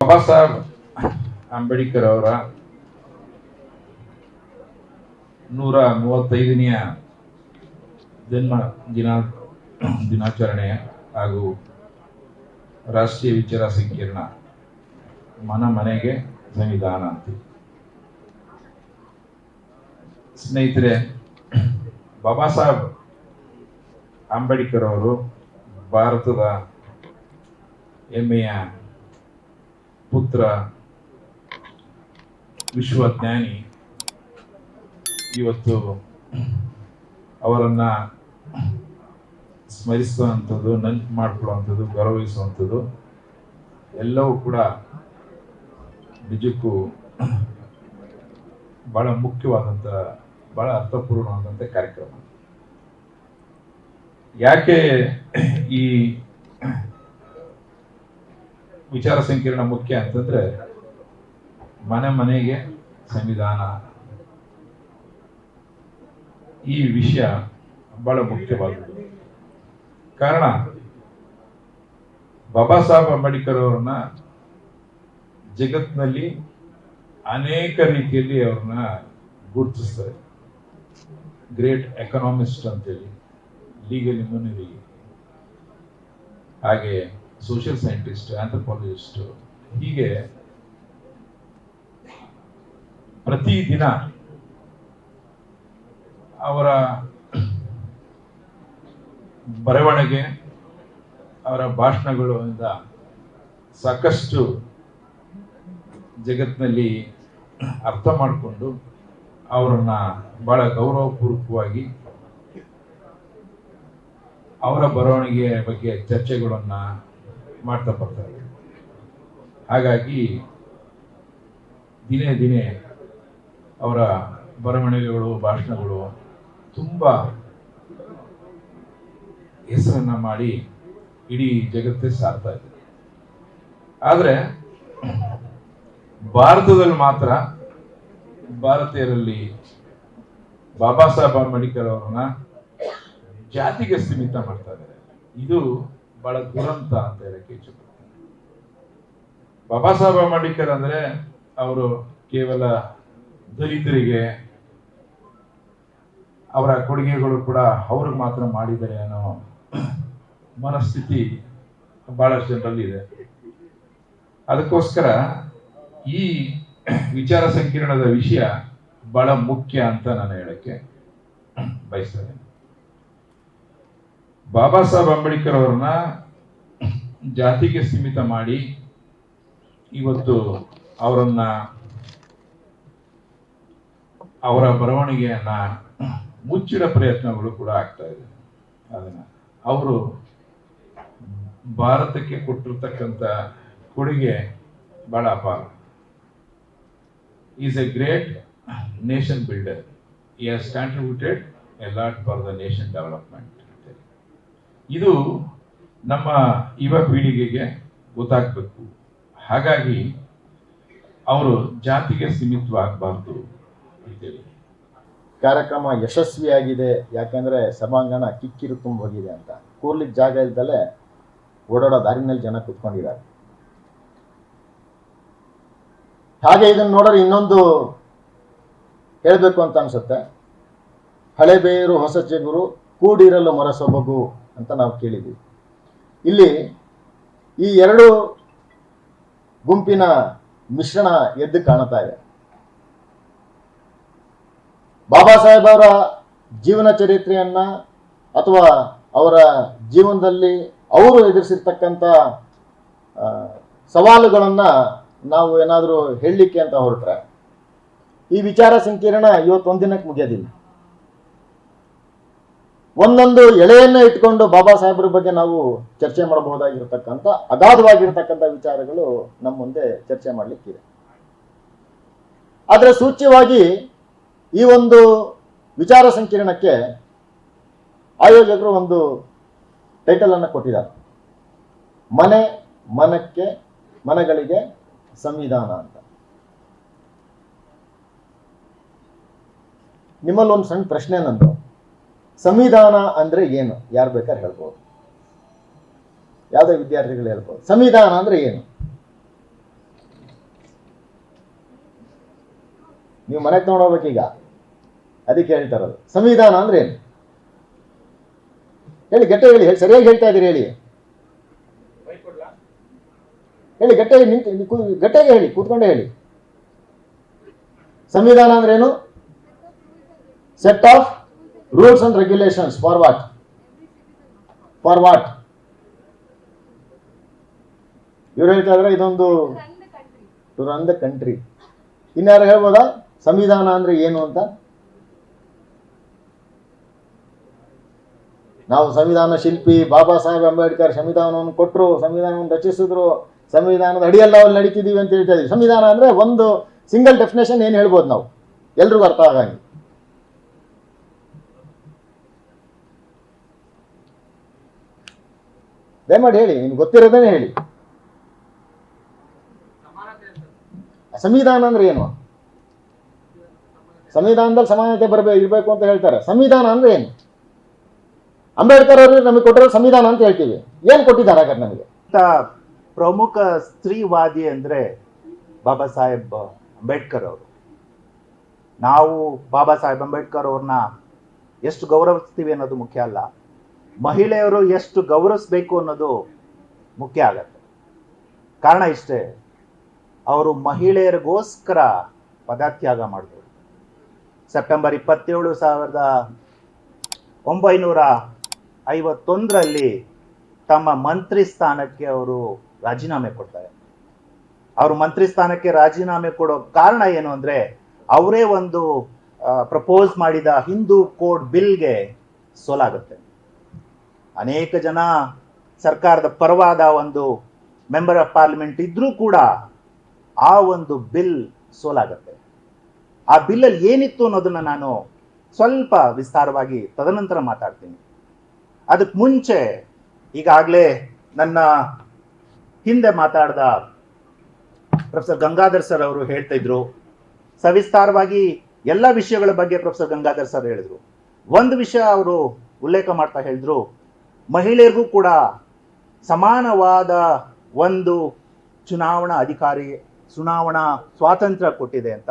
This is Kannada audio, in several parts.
ಬಾಬಾ ಸಾಹೇಬ್ ಅಂಬೇಡ್ಕರ್ ಅವರ 135ನೇ ಜನ್ಮ ದಿನಾಚರಣೆ ಹಾಗೂ ರಾಷ್ಟ್ರೀಯ ವಿಚಾರ ಸಂಕಿರಣ ಮನ ಮನೆಗೆ ಸಂವಿಧಾನ ಅಂತ. ಸ್ನೇಹಿತರೆ, ಬಾಬಾ ಸಾಹೇಬ್ ಅಂಬೇಡ್ಕರ್ ಅವರು ಭಾರತದ ಹೆಮ್ಮೆಯ ಪುತ್ರ, ವಿಶ್ವಜ್ಞಾನಿ. ಇವತ್ತು ಅವರನ್ನ ಸ್ಮರಿಸುವಂಥದ್ದು, ನೆನಪು ಮಾಡಿಕೊಳ್ಳುವಂಥದ್ದು, ಗೌರವಿಸುವಂಥದ್ದು ಎಲ್ಲವೂ ಕೂಡ ನಿಜಕ್ಕೂ ಬಹಳ ಮುಖ್ಯವಾದಂಥ, ಬಹಳ ಅರ್ಥಪೂರ್ಣವಾದಂಥ ಕಾರ್ಯಕ್ರಮ. ಯಾಕೆ ಈ ವಿಚಾರ ಸಂಕಿರಣ ಮುಖ್ಯ ಅಂತಂದ್ರೆ, ಮನೆ ಮನೆಗೆ ಸಂವಿಧಾನ, ಈ ವಿಷಯ ಬಹಳ ಮುಖ್ಯವಾದದ್ದು. ಕಾರಣ, ಬಾಬಾ ಸಾಹೇಬ್ ಅಂಬೇಡ್ಕರ್ ಅವರನ್ನ ಜಗತ್ತಿನಲ್ಲಿ ಅನೇಕ ರೀತಿಯಲ್ಲಿ ಅವ್ರನ್ನ ಗುರುತಿಸ್ತಾರೆ. ಗ್ರೇಟ್ ಎಕನಾಮಿಸ್ಟ್ ಅಂತೇಳಿ, ಲೀಗಲ್ ಇಮ್ಯುನಿಟಿ, ಹಾಗೆ ಸೋಷಿಯಲ್ ಸೈಂಟಿಸ್ಟ್, ಆಂಥ್ರೋಪಾಲಜಿಸ್ಟ್, ಹೀಗೆ ಪ್ರತಿದಿನ ಅವರ ಬರವಣಿಗೆ, ಅವರ ಭಾಷಣಗಳಿಂದ ಸಾಕಷ್ಟು ಜಗತ್ತಿನಲ್ಲಿ ಅರ್ಥ ಮಾಡಿಕೊಂಡು ಅವರನ್ನ ಬಹಳ ಗೌರವಪೂರ್ವಕವಾಗಿ ಅವರ ಬರವಣಿಗೆಯ ಬಗ್ಗೆ ಚರ್ಚೆಗಳನ್ನ ಮಾಡ್ತಾ ಬರ್ತಾರೆ. ಹಾಗಾಗಿ ದಿನೇ ದಿನೇ ಅವರ ಬರವಣಿಗೆಗಳು, ಭಾಷಣಗಳು ತುಂಬಾ ಹೆಸರನ್ನ ಮಾಡಿ ಇಡೀ ಜಗತ್ತೇ ಸಾರ್ತಾ ಇದೆ. ಆದರೆ ಭಾರತದಲ್ಲಿ ಮಾತ್ರ ಭಾರತೀಯರಲ್ಲಿ ಬಾಬಾ ಸಾಹೇಬ್ ಅಂಬೇಡ್ಕರ್ ಅವರನ್ನ ಜಾತಿಗೆ ಸೀಮಿತ ಮಾಡ್ತಾ ಇದ್ದಾರೆ. ಇದು ಬಹಳ ದುರಂತ ಅಂತ ಹೇಳಕ್ಕೆ ಇಷ್ಟಪಡ್ತೀನಿ. ಬಾಬಾ ಸಾಹೇಬ್ ಅಂಬೇಡ್ಕರ್ ಅಂದ್ರೆ ಅವರು ಕೇವಲ ದಲಿತರಿಗೆ ಅವರ ಕೊಡುಗೆಗಳು ಕೂಡ ಅವ್ರಿಗೆ ಮಾತ್ರ ಮಾಡಿದ್ದಾರೆ ಅನ್ನೋ ಮನಸ್ಥಿತಿ ಬಹಳಷ್ಟು ಜನರಲ್ಲಿ ಇದೆ. ಅದಕ್ಕೋಸ್ಕರ ಈ ವಿಚಾರ ಸಂಕಿರಣದ ವಿಷಯ ಬಹಳ ಮುಖ್ಯ ಅಂತ ನಾನು ಹೇಳಕ್ಕೆ ಬಯಸ್ತೇನೆ. ಬಾಬಾ ಸಾಹೇಬ್ ಅಂಬೇಡ್ಕರ್ ಅವರನ್ನ ಜಾತಿಗೆ ಸೀಮಿತ ಮಾಡಿ ಇವತ್ತು ಅವರನ್ನ, ಅವರ ಬರವಣಿಗೆಯನ್ನ ಮುಚ್ಚಿಡ ಪ್ರಯತ್ನಗಳು ಕೂಡ ಆಗ್ತಾ ಇದೆ. ಅದನ್ನ ಅವರು ಭಾರತಕ್ಕೆ ಕೊಟ್ಟಿರ್ತಕ್ಕಂಥ ಕೊಡುಗೆ ಬಹಳ ಅಪಾರ. Is A great nation builder. He has contributed A lot for the nation development. ಇದು ನಮ್ಮ ಯುವ ಪೀಳಿಗೆಗೆ ಗೊತ್ತಾಗಬೇಕು. ಹಾಗಾಗಿ ಅವರು ಜಾತಿಗೆ ಸೀಮಿತವಾಗಬಾರ್ದು ಅಂತೇಳಿ ಕಾರ್ಯಕ್ರಮ ಯಶಸ್ವಿಯಾಗಿದೆ. ಯಾಕೆಂದರೆ ಸಭಾಂಗಣ ಕಿಕ್ಕಿರು ತುಂಬ ಹೋಗಿದೆ ಅಂತ. ಕೂರ್ಲಿಕ್ಕೆ ಜಾಗ ಇದ್ದಲ್ಲೇ ಓಡಾಡೋ ದಾರಿನಲ್ಲಿ ಜನ ಕೂತ್ಕೊಂಡಿದ್ದಾರೆ. ಹಾಗೆ ಇದನ್ನು ನೋಡಿದ್ರೆ ಇನ್ನೊಂದು ಹೇಳಬೇಕು ಅಂತ ಅನ್ಸುತ್ತೆ. ಹಳೆ ಬೇರು ಹೊಸ ಚಿಗುರು, ಕೂಡಿರಲು ಮೊರಸೊಬಗು ಅಂತ ನಾವು ಕೇಳಿದ್ವಿ. ಇಲ್ಲಿ ಈ ಎರಡು ಗುಂಪಿನ ಮಿಶ್ರಣ ಎದ್ದು ಕಾಣ್ತಾ ಇದೆ. ಬಾಬಾ ಸಾಹೇಬ್ ಅವರ ಜೀವನ ಚರಿತ್ರೆಯನ್ನ ಅಥವಾ ಅವರ ಜೀವನದಲ್ಲಿ ಅವರು ಎದುರಿಸಿರ್ತಕ್ಕಂಥ ಸವಾಲುಗಳನ್ನ ನಾವು ಏನಾದರೂ ಹೇಳಲಿಕ್ಕೆ ಅಂತ ಹೊರಟ್ರೆ ಈ ವಿಚಾರ ಸಂಕಿರಣ ಇವತ್ತೊಂದಿನಕ್ಕೆ ಮುಗಿಯೋದಿಲ್ಲ. ಒಂದೊಂದು ಎಳೆಯನ್ನು ಇಟ್ಕೊಂಡು ಬಾಬಾ ಸಾಹೇಬ್ರ ಬಗ್ಗೆ ನಾವು ಚರ್ಚೆ ಮಾಡಬಹುದಾಗಿರ್ತಕ್ಕಂಥ ಅಗಾಧವಾಗಿರ್ತಕ್ಕಂಥ ವಿಚಾರಗಳು ನಮ್ಮ ಮುಂದೆ ಚರ್ಚೆ ಮಾಡಲಿಕ್ಕಿದೆ. ಆದರೆ ಸೂಚ್ಯವಾಗಿ ಈ ಒಂದು ವಿಚಾರ ಸಂಕಿರಣಕ್ಕೆ ಆಯೋಜಕರು ಒಂದು ಟೈಟಲ್ ಅನ್ನು ಕೊಟ್ಟಿದ್ದಾರೆ. ಮನೆ ಮನಕ್ಕೆ ಮನಗಳಿಗೆ ಸಂವಿಧಾನ ಅಂತ. ನಿಮ್ಮಲ್ಲಿ ಒಂದು ಸಣ್ಣ ಪ್ರಶ್ನೆ ನಂದು, ಸಂವಿಧಾನ ಅಂದ್ರೆ ಏನು? ಯಾರು ಬೇಕಾದ್ರೆ ಹೇಳ್ಬೋದು, ಯಾವುದೇ ವಿದ್ಯಾರ್ಥಿಗಳು ಹೇಳ್ಬೋದು. ಸಂವಿಧಾನ ಅಂದ್ರೆ ಏನು? ನೀವು ಮನೆಗೆ ತಗೊಂಡೋಗ್ಬೇಕೀಗ. ಅದಕ್ಕೆ ಹೇಳ್ತಾ ಇರೋದು ಸಂವಿಧಾನ ಅಂದ್ರೆ ಏನು ಹೇಳಿ, ಗಟ್ಟ ಹೇಳಿ, ಸರಿಯಾಗಿ ಹೇಳ್ತಾ ಇದ್ದೀರಿ ಹೇಳಿ, ಹೇಳಿ ಗಟ್ಟಿಯಾಗಿ ಗಟ್ಟಿಯಾಗಿ ಹೇಳಿ, ಕೂತ್ಕೊಂಡೇ ಹೇಳಿ. ಸಂವಿಧಾನ ಅಂದ್ರೆ ಏನು? Set of rules and regulations for what? For what? ಇವ್ರು ಹೇಳ್ತಾ ಇದ್ರೆ ಇದೊಂದು ಟು ರನ್ ದ ಕಂಟ್ರಿ. ಇನ್ಯಾರು ಹೇಳ್ಬೋದಾ ಸಂವಿಧಾನ ಅಂದ್ರೆ ಏನು ಅಂತ? ನಾವು ಸಂವಿಧಾನ ಶಿಲ್ಪಿ ಬಾಬಾ ಸಾಹೇಬ್ ಅಂಬೇಡ್ಕರ್ ಸಂವಿಧಾನವನ್ನು ಕೊಟ್ಟರು, ಸಂವಿಧಾನವನ್ನು ರಚಿಸಿದ್ರು, ಸಂವಿಧಾನದ ಅಡಿಯಲ್ಲಿ ನಾವು ನಡೀತಿದ್ದೀವಿ ಅಂತ ಹೇಳ್ತಾ ಇದೀವಿ. ಸಂವಿಧಾನ ಅಂದ್ರೆ ಒಂದು ಸಿಂಗಲ್ ಡೆಫಿನೇಷನ್ ಏನು ಹೇಳ್ಬೋದು ನಾವು ಎಲ್ರಿಗೂ ಅರ್ಥ ಆಗಂಗೆ? ದಯಮಾಡಿ ಹೇಳಿ, ನಿಮ್ಗೆ ಗೊತ್ತಿರೋದೇನೆ ಹೇಳಿ. ಸಂವಿಧಾನ ಅಂದ್ರೆ ಏನು? ಸಂವಿಧಾನದಲ್ಲಿ ಸಮಾನತೆ ಇರಬೇಕು ಅಂತ ಹೇಳ್ತಾರೆ. ಸಂವಿಧಾನ ಅಂದ್ರೆ ಏನು? ಅಂಬೇಡ್ಕರ್ ಅವರು ನಮಗೆ ಕೊಟ್ಟಿರೋ ಸಂವಿಧಾನ ಅಂತ ಹೇಳ್ತೀವಿ. ಏನ್ ಕೊಟ್ಟಿದ್ದಾರೆ ಹಾಗಾದ್ರೆ ನಮಗೆ? ಪ್ರಮುಖ ಸ್ತ್ರೀವಾದಿ ಅಂದ್ರೆ ಬಾಬಾ ಸಾಹೇಬ್ ಅಂಬೇಡ್ಕರ್ ಅವರು. ನಾವು ಬಾಬಾ ಸಾಹೇಬ್ ಅಂಬೇಡ್ಕರ್ ಅವ್ರನ್ನ ಎಷ್ಟು ಗೌರವಿಸ್ತೀವಿ ಅನ್ನೋದು ಮುಖ್ಯ ಅಲ್ಲ, ಮಹಿಳೆಯರು ಎಷ್ಟು ಗೌರವಿಸ್ಬೇಕು ಅನ್ನೋದು ಮುಖ್ಯ ಆಗತ್ತೆ. ಕಾರಣ ಇಷ್ಟೇ, ಅವರು ಮಹಿಳೆಯರಿಗೋಸ್ಕರ ಪದತ್ಯಾಗ ಮಾಡಿದ್ರು. ಸೆಪ್ಟೆಂಬರ್ 27, 1951ರಲ್ಲಿ ತಮ್ಮ ಮಂತ್ರಿ ಸ್ಥಾನಕ್ಕೆ ಅವರು ರಾಜೀನಾಮೆ ಕೊಡ್ತಾರೆ. ಅವರು ಮಂತ್ರಿ ಸ್ಥಾನಕ್ಕೆ ರಾಜೀನಾಮೆ ಕೊಡೋ ಕಾರಣ ಏನು ಅಂದ್ರೆ, ಅವರೇ ಒಂದು ಪ್ರಪೋಸ್ ಮಾಡಿದ ಹಿಂದೂ ಕೋಡ್ ಬಿಲ್ಗೆ ಸೋಲಾಗುತ್ತೆ. ಅನೇಕ ಜನ ಸರ್ಕಾರದ ಪರವಾದ ಒಂದು ಮೆಂಬರ್ ಆಫ್ ಪಾರ್ಲಿಮೆಂಟ್ ಇದ್ರೂ ಕೂಡ ಆ ಒಂದು ಬಿಲ್ ಸೋಲಾಗುತ್ತೆ. ಆ ಬಿಲ್ಲಲ್ಲಿ ಏನಿತ್ತು ಅನ್ನೋದನ್ನ ನಾನು ಸ್ವಲ್ಪ ವಿಸ್ತಾರವಾಗಿ ತದನಂತರ ಮಾತಾಡ್ತೀನಿ. ಅದಕ್ಕೆ ಮುಂಚೆ ಈಗಾಗಲೇ ನನ್ನ ಹಿಂದೆ ಮಾತಾಡಿದ ಪ್ರೊಫೆಸರ್ ಗಂಗಾಧರ್ ಸರ್ ಅವರು ಹೇಳ್ತಾ ಇದ್ರು, ಸವಿಸ್ತಾರವಾಗಿ ಎಲ್ಲ ವಿಷಯಗಳ ಬಗ್ಗೆ ಪ್ರೊಫೆಸರ್ ಗಂಗಾಧರ್ ಸರ್ ಹೇಳಿದ್ರು. ಒಂದು ವಿಷಯ ಅವರು ಉಲ್ಲೇಖ ಮಾಡ್ತಾ ಹೇಳಿದ್ರು, ಮಹಿಳೆಯರಿಗೂ ಕೂಡ ಸಮಾನವಾದ ಒಂದು ಚುನಾವಣಾ ಸ್ವಾತಂತ್ರ್ಯ ಕೊಟ್ಟಿದೆ ಅಂತ,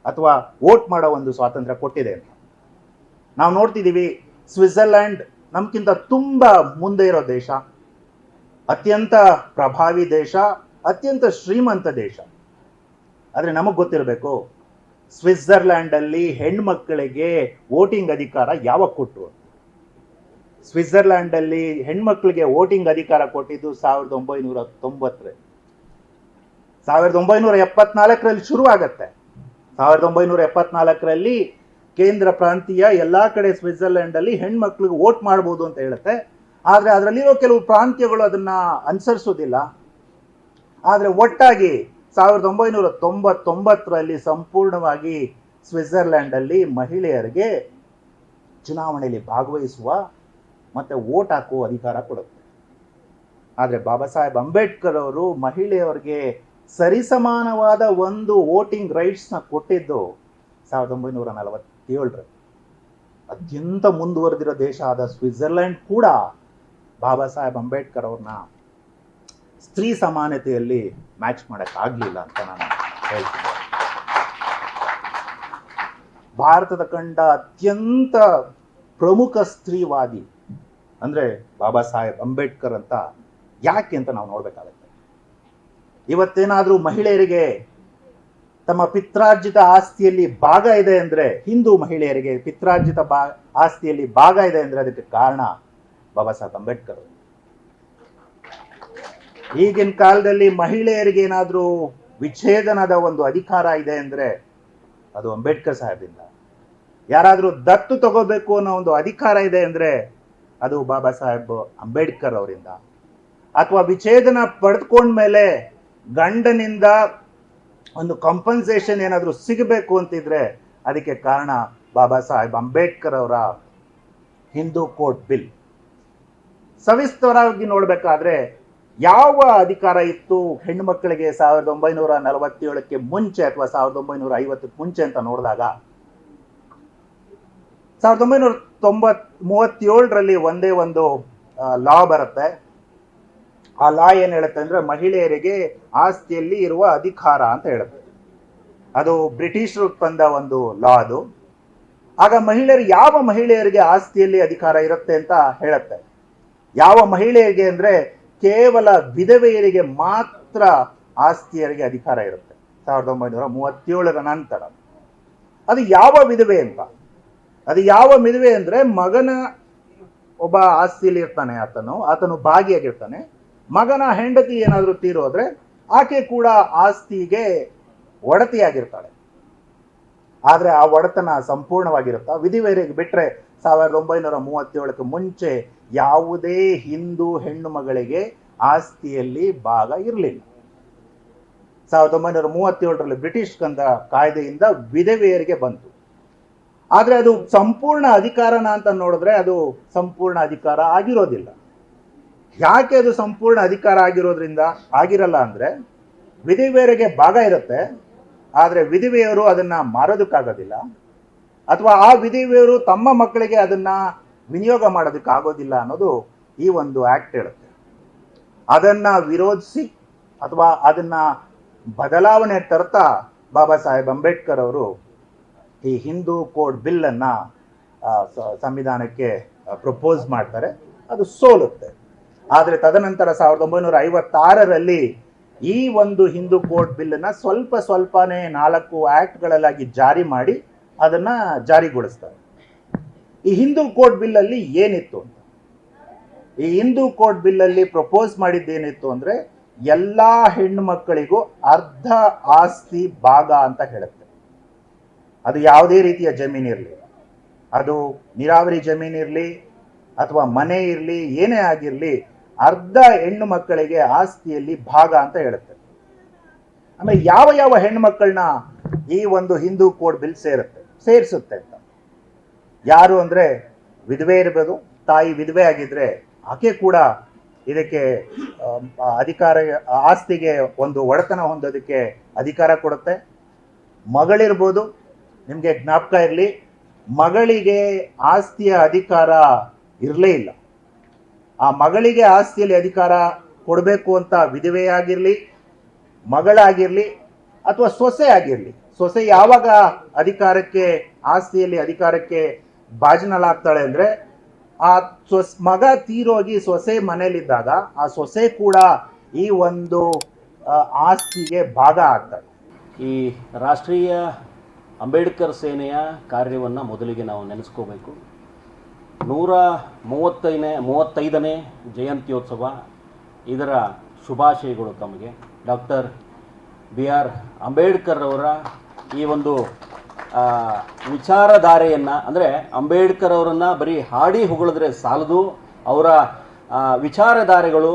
ಅಥವಾ ವೋಟ್ ಮಾಡೋ ಒಂದು ಸ್ವಾತಂತ್ರ್ಯ ಕೊಟ್ಟಿದೆ ಅಂತ. ನಾವು ನೋಡ್ತಿದ್ದೀವಿ, ಸ್ವಿಟ್ಜರ್ಲ್ಯಾಂಡ್ ನಮ್ಗಿಂತ ತುಂಬ ಮುಂದೆ ಇರೋ ದೇಶ, ಅತ್ಯಂತ ಪ್ರಭಾವಿ ದೇಶ, ಅತ್ಯಂತ ಶ್ರೀಮಂತ ದೇಶ. ಆದರೆ ನಮಗೆ ಗೊತ್ತಿರಬೇಕು, ಸ್ವಿಟ್ಜರ್ಲ್ಯಾಂಡಲ್ಲಿ ಹೆಣ್ಮಕ್ಳಿಗೆ ವೋಟಿಂಗ್ ಅಧಿಕಾರ ಯಾವಾಗ ಕೊಟ್ಟರು? ಸ್ವಿಟ್ಜರ್ಲ್ಯಾಂಡಲ್ಲಿ ಹೆಣ್ಮಕ್ಳಿಗೆ ವೋಟಿಂಗ್ ಅಧಿಕಾರ ಕೊಟ್ಟಿದ್ದು 1990. 1974ರಲ್ಲಿ ಶುರು ಆಗತ್ತೆ. 1974ರಲ್ಲಿ ಕೇಂದ್ರ ಪ್ರಾಂತೀಯ ಎಲ್ಲಾ ಕಡೆ ಸ್ವಿಟ್ಜರ್ಲ್ಯಾಂಡ್ ಅಲ್ಲಿ ಹೆಣ್ಮಕ್ಳಿಗೆ ವೋಟ್ ಮಾಡಬಹುದು ಅಂತ ಹೇಳುತ್ತೆ. ಆದ್ರೆ ಅದರಲ್ಲಿರೋ ಕೆಲವು ಪ್ರಾಂತ್ಯಗಳು ಅದನ್ನ ಅನುಸರಿಸೋದಿಲ್ಲ. ಆದ್ರೆ ಒಟ್ಟಾಗಿ 1999ರಲ್ಲಿ ಸಂಪೂರ್ಣವಾಗಿ ಸ್ವಿಟ್ಜರ್ಲ್ಯಾಂಡ್ ಅಲ್ಲಿ ಮಹಿಳೆಯರಿಗೆ ಚುನಾವಣೆಯಲ್ಲಿ ಭಾಗವಹಿಸುವ ಮತ್ತೆ ವೋಟ್ ಹಾಕುವ ಅಧಿಕಾರ ಕೊಡುತ್ತೆ. ಆದ್ರೆ ಬಾಬಾ ಸಾಹೇಬ್ ಅಂಬೇಡ್ಕರ್ ಅವರು ಮಹಿಳೆಯರಿಗೆ ಸರಿಸಮಾನವಾದ ಒಂದು ವೋಟಿಂಗ್ ರೈಟ್ಸ್ನ ಕೊಟ್ಟಿದ್ದು 1947ರಲ್ಲಿ. ಅತ್ಯಂತ ಮುಂದುವರೆದಿರೋ ದೇಶ ಆದ ಸ್ವಿಟ್ಜರ್ಲ್ಯಾಂಡ್ ಕೂಡ ಬಾಬಾ ಸಾಹೇಬ್ ಅಂಬೇಡ್ಕರ್ ಅವ್ರನ್ನ ಸ್ತ್ರೀ ಸಮಾನತೆಯಲ್ಲಿ ಮ್ಯಾಚ್ ಮಾಡಕ್ ಆಗ್ಲಿಲ್ಲ ಅಂತ ನಾನು ಹೇಳ್ತೀನಿ. ಭಾರತದ ಕಂಡ ಅತ್ಯಂತ ಪ್ರಮುಖ ಸ್ತ್ರೀವಾದಿ ಅಂದ್ರೆ ಬಾಬಾ ಸಾಹೇಬ್ ಅಂಬೇಡ್ಕರ್ ಅಂತ ಯಾಕೆ ಅಂತ ನಾವು ನೋಡ್ಬೇಕಾಗತ್ತೆ. ಇವತ್ತೇನಾದ್ರೂ ಮಹಿಳೆಯರಿಗೆ ತಮ್ಮ ಪಿತ್ರಾರ್ಜಿತ ಆಸ್ತಿಯಲ್ಲಿ ಭಾಗ ಇದೆ ಅಂದ್ರೆ, ಹಿಂದೂ ಮಹಿಳೆಯರಿಗೆ ಪಿತ್ರಾರ್ಜಿತ ಆಸ್ತಿಯಲ್ಲಿ ಭಾಗ ಇದೆ ಅಂದ್ರೆ ಅದಕ್ಕೆ ಕಾರಣ ಬಾಬಾ ಸಾಹೇಬ್ ಅಂಬೇಡ್ಕರ್. ಈಗಿನ ಕಾಲದಲ್ಲಿ ಮಹಿಳೆಯರಿಗೆ ಏನಾದ್ರೂ ವಿಚ್ಛೇದನದ ಒಂದು ಅಧಿಕಾರ ಇದೆ ಅಂದ್ರೆ ಅದು ಅಂಬೇಡ್ಕರ್ ಸಾಹೇಬಿಂದ. ಯಾರಾದ್ರೂ ದತ್ತು ತಗೋಬೇಕು ಅನ್ನೋ ಒಂದು ಅಧಿಕಾರ ಇದೆ ಅಂದ್ರೆ ಅದು ಬಾಬಾ ಸಾಹೇಬ್ ಅಂಬೇಡ್ಕರ್ ಅವರಿಂದ. ಅಥವಾ ವಿಚ್ಛೇದನ ಪಡೆದುಕೊಂಡ್ಮೇಲೆ ಗಂಡನಿಂದ ಒಂದು ಕಾಂಪನ್ಸೇಷನ್ ಏನಾದರೂ ಸಿಗಬೇಕು ಅಂತಿದ್ರೆ ಅದಕ್ಕೆ ಕಾರಣ ಬಾಬಾ ಸಾಹೇಬ್ ಅಂಬೇಡ್ಕರ್ ಅವರ ಹಿಂದೂ ಕೋಡ್ ಬಿಲ್. ಸವಿಸ್ತರವಾಗಿ ನೋಡ್ಬೇಕಾದ್ರೆ ಯಾವ ಅಧಿಕಾರ ಇತ್ತು ಹೆಣ್ಣು ಮಕ್ಕಳಿಗೆ 1947ಕ್ಕೆ ಮುಂಚೆ ಅಥವಾ 1950ಕ್ಕೆ ಮುಂಚೆ ಅಂತ ನೋಡಿದಾಗ 1937ರಲ್ಲಿ ಒಂದೇ ಒಂದು ಲಾ ಬರುತ್ತೆ. ಆ ಲಾ ಏನ್ ಹೇಳುತ್ತೆ ಅಂದ್ರೆ ಮಹಿಳೆಯರಿಗೆ ಆಸ್ತಿಯಲ್ಲಿ ಇರುವ ಅಧಿಕಾರ ಅಂತ ಹೇಳುತ್ತೆ. ಅದು ಬ್ರಿಟಿಷರು ತಂದ ಒಂದು ಲಾ ಅದು. ಆಗ ಯಾವ ಮಹಿಳೆಯರಿಗೆ ಆಸ್ತಿಯಲ್ಲಿ ಅಧಿಕಾರ ಇರುತ್ತೆ ಅಂತ ಹೇಳುತ್ತೆ. ಯಾವ ಮಹಿಳೆಯರಿಗೆ ಅಂದ್ರೆ ಕೇವಲ ವಿಧವೆಯರಿಗೆ ಮಾತ್ರ ಆಸ್ತಿಯರಿಗೆ ಅಧಿಕಾರ ಇರುತ್ತೆ 1937ರ ನಂತರ. ಅದು ಯಾವ ವಿಧವೆ ಅಂತ, ಅದು ಯಾವ ವಿಧವೆ ಅಂದ್ರೆ ಮಗನ ಒಬ್ಬ ಆಸ್ತಿಯಲ್ಲಿ ಇರ್ತಾನೆ, ಆತನು ಭಾಗಿಯಾಗಿರ್ತಾನೆ. ಮಗನ ಹೆಂಡತಿ ಏನಾದರೂ ತೀರೋದ್ರೆ ಆಕೆ ಕೂಡ ಆಸ್ತಿಗೆ ಒಡತಿಯಾಗಿರ್ತಾಳೆ. ಆದ್ರೆ ಆ ಒಡೆತನ ಸಂಪೂರ್ಣವಾಗಿರುತ್ತಾ? ವಿಧಿವೇರಿಗೆ ಬಿಟ್ರೆ 1937ಕ್ಕೆ ಮುಂಚೆ ಯಾವುದೇ ಹಿಂದೂ ಹೆಣ್ಣು ಮಗಳಿಗೆ ಆಸ್ತಿಯಲ್ಲಿ ಭಾಗ ಇರಲಿಲ್ಲ. 1937ರಲ್ಲಿ ಬ್ರಿಟಿಷ್ ಕಂದ ಕಾಯ್ದೆಯಿಂದ ವಿಧವೆಯರಿಗೆ ಬಂತು. ಆದ್ರೆ ಅದು ಸಂಪೂರ್ಣ ಅಧಿಕಾರನ ಅಂತ ನೋಡಿದ್ರೆ ಅದು ಸಂಪೂರ್ಣ ಅಧಿಕಾರ ಆಗಿರೋದಿಲ್ಲ. ಯಾಕೆ ಅದು ಸಂಪೂರ್ಣ ಅಧಿಕಾರ ಆಗಿರಲ್ಲ ಅಂದ್ರೆ, ವಿಧವೆಯರಿಗೆ ಭಾಗ ಇರುತ್ತೆ, ಆದ್ರೆ ವಿಧವೆಯರು ಅದನ್ನ ಮಾರೋದಕ್ಕಾಗೋದಿಲ್ಲ, ಅಥವಾ ಆ ವಿಧವೆಯರು ತಮ್ಮ ಮಕ್ಕಳಿಗೆ ಅದನ್ನ ವಿನಿಯೋಗ ಮಾಡೋದಕ್ಕಾಗೋದಿಲ್ಲ ಅನ್ನೋದು ಈ ಒಂದು ಆಕ್ಟ್ ಹೇಳುತ್ತೆ. ಅದನ್ನ ವಿರೋಧಿಸಿ ಅಥವಾ ಅದನ್ನ ಬದಲಾವಣೆ ತರ್ತಾ ಬಾಬಾ ಸಾಹೇಬ್ ಅಂಬೇಡ್ಕರ್ ಅವರು ಈ ಹಿಂದೂ ಕೋಡ್ ಬಿಲ್ ಅನ್ನ ಸಂವಿಧಾನಕ್ಕೆ ಪ್ರಪೋಸ್ ಮಾಡ್ತಾರೆ. ಅದು ಸೋಲುತ್ತೆ. ಆದರೆ ತದನಂತರ 1956ರಲ್ಲಿ ಈ ಒಂದು ಹಿಂದೂ ಕೋಡ್ ಬಿಲ್ ಅನ್ನ ಸ್ವಲ್ಪನೇ 4 ಆಕ್ಟ್ಗಳಲ್ಲಾಗಿ ಜಾರಿ ಮಾಡಿ ಅದನ್ನ ಜಾರಿಗೊಳಿಸ್ತಾರೆ. ಈ ಹಿಂದೂ ಕೋಡ್ ಬಿಲ್ ಅಲ್ಲಿ ಏನಿತ್ತು ಅಂತ, ಈ ಹಿಂದೂ ಕೋಡ್ ಬಿಲ್ ಅಲ್ಲಿ ಪ್ರಪೋಸ್ ಮಾಡಿದ್ದೇನಿತ್ತು ಅಂದ್ರೆ ಎಲ್ಲಾ ಹೆಣ್ಣು ಮಕ್ಕಳಿಗೂ ಅರ್ಧ ಆಸ್ತಿ ಭಾಗ ಅಂತ ಹೇಳುತ್ತೆ. ಅದು ಯಾವುದೇ ರೀತಿಯ ಜಮೀನಿರಲಿ, ಅದು ನೀರಾವರಿ ಜಮೀನಿರಲಿ ಅಥವಾ ಮನೆ ಇರಲಿ, ಏನೇ ಆಗಿರಲಿ, ಅರ್ಧ ಹೆಣ್ಣು ಮಕ್ಕಳಿಗೆ ಆಸ್ತಿಯಲ್ಲಿ ಭಾಗ ಅಂತ ಹೇಳುತ್ತೆ. ಆಮೇಲೆ ಯಾವ ಹೆಣ್ಣು ಮಕ್ಕಳನ್ನ ಈ ಒಂದು ಹಿಂದೂ ಕೋಡ್ ಬಿಲ್ ಸೇರಿಸುತ್ತೆ ಅಂತ, ಯಾರು ಅಂದ್ರೆ ವಿಧವೆ ಇರಬಹುದು. ತಾಯಿ ವಿಧವೆ ಆಗಿದ್ರೆ ಆಕೆ ಕೂಡ ಇದಕ್ಕೆ ಅಧಿಕಾರ, ಆಸ್ತಿಗೆ ಒಂದು ಒಡೆತನ ಹೊಂದೋದಕ್ಕೆ ಅಧಿಕಾರ ಕೊಡುತ್ತೆ. ಮಗಳಿರ್ಬೋದು, ನಿಮಗೆ ಜ್ಞಾಪಕ ಇರಲಿ, ಮಗಳಿಗೆ ಆಸ್ತಿಯ ಅಧಿಕಾರ ಇರಲೇ ಇಲ್ಲ. ಆ ಮಗಳಿಗೆ ಆಸ್ತಿಯಲ್ಲಿ ಅಧಿಕಾರ ಕೊಡಬೇಕು ಅಂತ ವಿಧವೆಯಾಗಿರ್ಲಿ, ಮಗಳಾಗಿರ್ಲಿ ಅಥವಾ ಸೊಸೆ ಆಗಿರ್ಲಿ, ಸೊಸೆ ಯಾವಾಗ ಆಸ್ತಿಯಲ್ಲಿ ಅಧಿಕಾರಕ್ಕೆ ಭಾಜನಲಾಗ್ತಾಳೆ ಅಂದ್ರೆ ಆ ಮಗ ತೀರೋಗಿ ಸೊಸೆ ಮನೇಲಿದ್ದಾಗ ಆ ಸೊಸೆ ಕೂಡ ಈ ಒಂದು ಆಸ್ತಿಗೆ ಭಾಗ ಆಗ್ತಾಳೆ. ಈ ರಾಷ್ಟ್ರೀಯ ಅಂಬೇಡ್ಕರ್ ಸೇನೆಯ ಕಾರ್ಯವನ್ನು ಮೊದಲಿಗೆ ನಾವು ನೆನೆಸ್ಕೋಬೇಕು. 135ನೇ ಜಯಂತ್ಯೋತ್ಸವ, ಇದರ ಶುಭಾಶಯಗಳು ತಮಗೆ. ಡಾಕ್ಟರ್ BR ಅಂಬೇಡ್ಕರ್ ಅವರ ಈ ಒಂದು ವಿಚಾರಧಾರೆಯನ್ನು, ಅಂದರೆ ಅಂಬೇಡ್ಕರ್ ಅವರನ್ನು ಬರೀ ಹಾಡಿ ಹೊಗಳಿದ್ರೆ ಸಾಲದು, ಅವರ ವಿಚಾರಧಾರೆಗಳು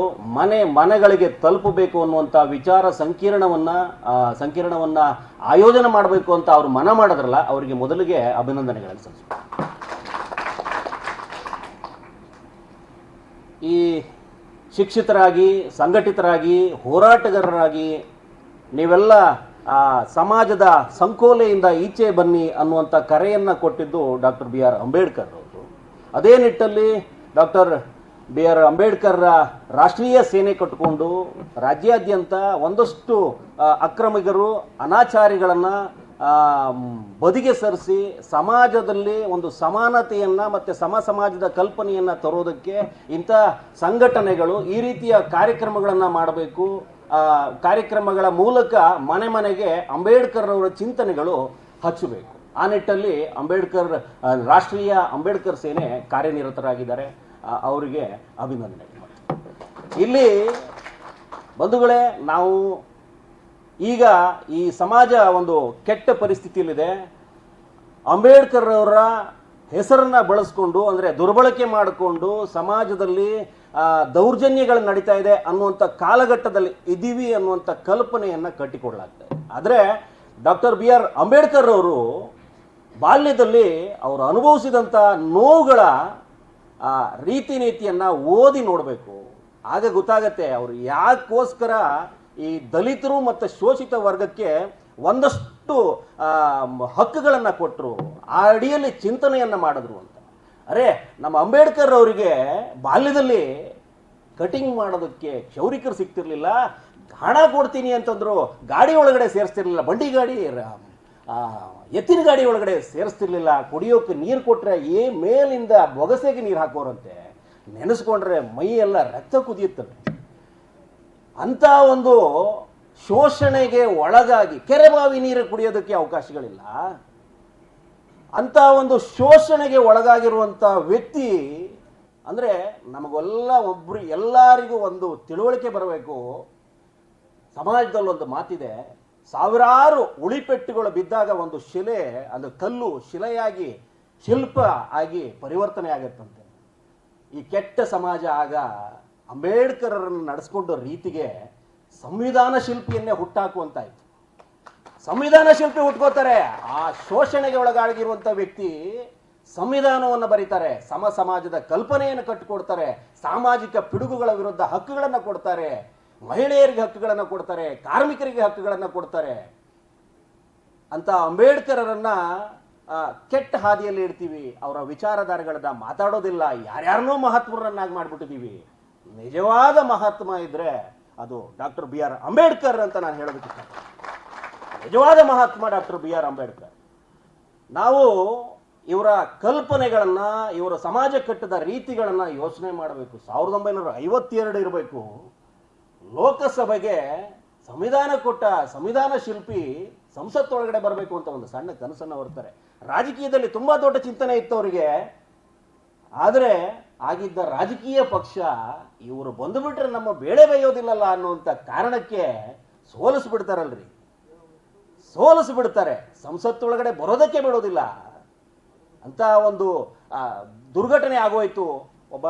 ಮನೆಗಳಿಗೆ ತಲುಪಬೇಕು ಅನ್ನುವಂಥ ವಿಚಾರ ಸಂಕಿರಣವನ್ನು ಆಯೋಜನೆ ಮಾಡಬೇಕು ಅಂತ ಅವರು ಮನ ಮಾಡಿದ್ರಲ್ಲ, ಅವರಿಗೆ ಮೊದಲಿಗೆ ಅಭಿನಂದನೆಗಳನ್ನು ಸಲ್ಲಿಸ್ತಾರೆ. ಈ ಶಿಕ್ಷಿತರಾಗಿ, ಸಂಘಟಿತರಾಗಿ, ಹೋರಾಟಗಾರರಾಗಿ ನೀವೆಲ್ಲ ಸಮಾಜದ ಸಂಕೋಲೆಯಿಂದ ಈಚೆ ಬನ್ನಿ ಅನ್ನುವಂಥ ಕರೆಯನ್ನು ಕೊಟ್ಟಿದ್ದು ಡಾಕ್ಟರ್ BR ಅಂಬೇಡ್ಕರ್ ಅವರು. ಅದೇ ನಿಟ್ಟಲ್ಲಿ ಡಾಕ್ಟರ್ BR ಅಂಬೇಡ್ಕರ್ ರಾಷ್ಟ್ರೀಯ ಸೇನೆ ಕಟ್ಟಿಕೊಂಡು ರಾಜ್ಯಾದ್ಯಂತ ಒಂದಷ್ಟು ಅಕ್ರಮಿಗರು, ಅನಾಚಾರಿಗಳನ್ನು ಬದಿಗೆ ಸರಿಸಿ ಸಮಾಜದಲ್ಲಿ ಒಂದು ಸಮಾನತೆಯನ್ನು ಮತ್ತು ಸಮಾಜದ ಕಲ್ಪನೆಯನ್ನು ತರೋದಕ್ಕೆ ಇಂಥ ಸಂಘಟನೆಗಳು ಈ ರೀತಿಯ ಕಾರ್ಯಕ್ರಮಗಳನ್ನು ಮಾಡಬೇಕು. ಕಾರ್ಯಕ್ರಮಗಳ ಮೂಲಕ ಮನೆಗೆ ಅಂಬೇಡ್ಕರ್ ಅವರ ಚಿಂತನೆಗಳು ಹಚ್ಚಬೇಕು. ಆ ನಿಟ್ಟಲ್ಲಿ ರಾಷ್ಟ್ರೀಯ ಅಂಬೇಡ್ಕರ್ ಸೇನೆ ಕಾರ್ಯನಿರತರಾಗಿದ್ದಾರೆ. ಅವರಿಗೆ ಅಭಿನಂದನೆಗಳು. ಇಲ್ಲಿ ಬಂಧುಗಳೇ, ನಾವು ಈಗ ಈ ಸಮಾಜ ಒಂದು ಕೆಟ್ಟ ಪರಿಸ್ಥಿತಿಯಲ್ಲಿದೆ. ಅಂಬೇಡ್ಕರ್ ಅವರ ಹೆಸರನ್ನು ಬಳಸ್ಕೊಂಡು, ಅಂದರೆ ದುರ್ಬಳಕೆ ಮಾಡಿಕೊಂಡು ಸಮಾಜದಲ್ಲಿ ದೌರ್ಜನ್ಯಗಳು ನಡೀತಾ ಇದೆ ಅನ್ನುವಂಥ ಕಾಲಘಟ್ಟದಲ್ಲಿ ಇದ್ದೀವಿ ಅನ್ನುವಂಥ ಕಲ್ಪನೆಯನ್ನು ಕಟ್ಟಿಕೊಡಲಾಗ್ತಾ ಇದೆ. ಆದರೆ ಡಾಕ್ಟರ್ BR ಅಂಬೇಡ್ಕರ್ ಅವರು ಬಾಲ್ಯದಲ್ಲಿ ಅವರು ಅನುಭವಿಸಿದಂಥ ನೋವುಗಳ ರೀತಿ ನೀತಿಯನ್ನು ಓದಿ ನೋಡಬೇಕು. ಆಗ ಗೊತ್ತಾಗತ್ತೆ ಅವರು ಯಾಕೋಸ್ಕರ ಈ ದಲಿತರು ಮತ್ತು ಶೋಷಿತ ವರ್ಗಕ್ಕೆ ಒಂದಷ್ಟು ಹಕ್ಕುಗಳನ್ನು ಕೊಟ್ಟರು, ಆ ಅಡಿಯಲ್ಲಿ ಚಿಂತನೆಯನ್ನು ಮಾಡಿದ್ರು ಅಂತ. ಅರೆ, ನಮ್ಮ ಅಂಬೇಡ್ಕರ್ ಅವರಿಗೆ ಬಾಲ್ಯದಲ್ಲಿ ಕಟಿಂಗ್ ಮಾಡೋದಕ್ಕೆ ಕ್ಷೌರಿಕರು ಸಿಗ್ತಿರ್ಲಿಲ್ಲ. ಹಣ ಕೊಡ್ತೀನಿ ಅಂತಂದ್ರು ಗಾಡಿ ಒಳಗಡೆ ಸೇರಿಸ್ತಿರ್ಲಿಲ್ಲ, ಬಂಡಿ ಗಾಡಿ ಎತ್ತಿನ ಗಾಡಿ ಒಳಗಡೆ ಸೇರಿಸ್ತಿರ್ಲಿಲ್ಲ. ಕುಡಿಯೋಕೆ ನೀರು ಕೊಟ್ಟರೆ ಮೇಲಿಂದ ಬೊಗಸೆಗೆ ನೀರು ಹಾಕೋರಂತೆ. ನೆನೆಸ್ಕೊಂಡ್ರೆ ಮೈ ಎಲ್ಲ ರಕ್ತ ಕುದಿಯುತ್ತವೆ. ಅಂಥ ಒಂದು ಶೋಷಣೆಗೆ ಒಳಗಾಗಿ ಕೆರೆಬಾವಿ ನೀರು ಕುಡಿಯೋದಕ್ಕೆ ಅವಕಾಶಗಳಿಲ್ಲ. ಅಂಥ ಒಂದು ಶೋಷಣೆಗೆ ಒಳಗಾಗಿರುವಂಥ ವ್ಯಕ್ತಿ ಅಂದರೆ ನಮಗೆಲ್ಲ ಎಲ್ಲರಿಗೂ ಒಂದು ತಿಳುವಳಿಕೆ ಬರಬೇಕು. ಸಮಾಜದಲ್ಲಿ ಒಂದು ಮಾತಿದೆ, ಸಾವಿರಾರು ಉಳಿಪೆಟ್ಟುಗಳು ಬಿದ್ದಾಗ ಒಂದು ಶಿಲೆ, ಅದು ಕಲ್ಲು ಶಿಲೆಯಾಗಿ ಶಿಲ್ಪ ಆಗಿ ಪರಿವರ್ತನೆ ಆಗುತ್ತಂತೆ. ಈ ಕೆಟ್ಟ ಸಮಾಜ ಆಗ ಅಂಬೇಡ್ಕರರನ್ನು ನಡೆಸ್ಕೊಂಡ ರೀತಿಗೆ ಸಂವಿಧಾನ ಶಿಲ್ಪಿಯನ್ನೇ ಹುಟ್ಟಾಕುವಂತಾಯ್ತು. ಸಂವಿಧಾನ ಶಿಲ್ಪಿ ಹುಟ್ಕೋತಾರೆ. ಆ ಶೋಷಣೆಗೆ ಒಳಗಾಗಿರುವಂಥ ವ್ಯಕ್ತಿ ಸಂವಿಧಾನವನ್ನು ಬರೀತಾರೆ, ಸಮಾಜದ ಕಲ್ಪನೆಯನ್ನು ಕಟ್ಟಿಕೊಡ್ತಾರೆ, ಸಾಮಾಜಿಕ ಪಿಡುಗುಗಳ ವಿರುದ್ಧ ಹಕ್ಕುಗಳನ್ನು ಕೊಡ್ತಾರೆ, ಮಹಿಳೆಯರಿಗೆ ಹಕ್ಕುಗಳನ್ನು ಕೊಡ್ತಾರೆ, ಕಾರ್ಮಿಕರಿಗೆ ಹಕ್ಕುಗಳನ್ನು ಕೊಡ್ತಾರೆ. ಅಂತ ಅಂಬೇಡ್ಕರರನ್ನ ಕೆಟ್ಟ ಹಾದಿಯಲ್ಲಿ ಇಡ್ತೀವಿ. ಅವರ ವಿಚಾರಧಾರೆಗಳನ್ನ ಮಾತಾಡೋದಿಲ್ಲ. ಯಾರ್ಯಾರನ್ನೂ ಮಹಾತ್ಮರನ್ನಾಗಿ ಮಾಡಿಬಿಟ್ಟಿದ್ದೀವಿ. ನಿಜವಾದ ಮಹಾತ್ಮ ಇದ್ರೆ ಅದು ಡಾಕ್ಟರ್ BR ಅಂಬೇಡ್ಕರ್ ಅಂತ ನಾನು ಹೇಳೋದಕ್ಕೆ. ನಿಜವಾದ ಮಹಾತ್ಮ ಡಾಕ್ಟರ್ BR ಅಂಬೇಡ್ಕರ್. ನಾವು ಇವರ ಕಲ್ಪನೆಗಳನ್ನ, ಇವರ ಸಮಾಜ ಕಟ್ಟದ ರೀತಿಗಳನ್ನ ಯೋಚನೆ ಮಾಡಬೇಕು. 1952 ಇರಬೇಕು. ಲೋಕಸಭೆಗೆ ಸಂವಿಧಾನ ಕೊಟ್ಟ ಸಂವಿಧಾನ ಶಿಲ್ಪಿ ಸಂಸತ್ತೊಳಗಡೆ ಬರಬೇಕು ಅಂತ ಒಂದು ಸಣ್ಣ ಕನಸನ್ನು ಹೊರ್ತಾರೆ. ರಾಜಕೀಯದಲ್ಲಿ ತುಂಬಾ ದೊಡ್ಡ ಚಿಂತನೆ ಇತ್ತು ಅವರಿಗೆ. ಆದರೆ ಆಗಿದ್ದ ರಾಜಕೀಯ ಪಕ್ಷ ಇವರು ಬಂದುಬಿಟ್ರೆ ನಮ್ಮ ಬೇಳೆ ಬೇಯೋದಿಲ್ಲಲ್ಲ ಅನ್ನುವಂಥ ಕಾರಣಕ್ಕೆ ಸೋಲಿಸ್ಬಿಡ್ತಾರಲ್ರಿ. ಸೋಲಿಸ್ಬಿಡ್ತಾರೆ, ಸಂಸತ್ತೊಳಗಡೆ ಬರೋದಕ್ಕೆ ಬಿಡೋದಿಲ್ಲ ಅಂತ ಒಂದು ದುರ್ಘಟನೆ ಆಗೋಯ್ತು. ಒಬ್ಬ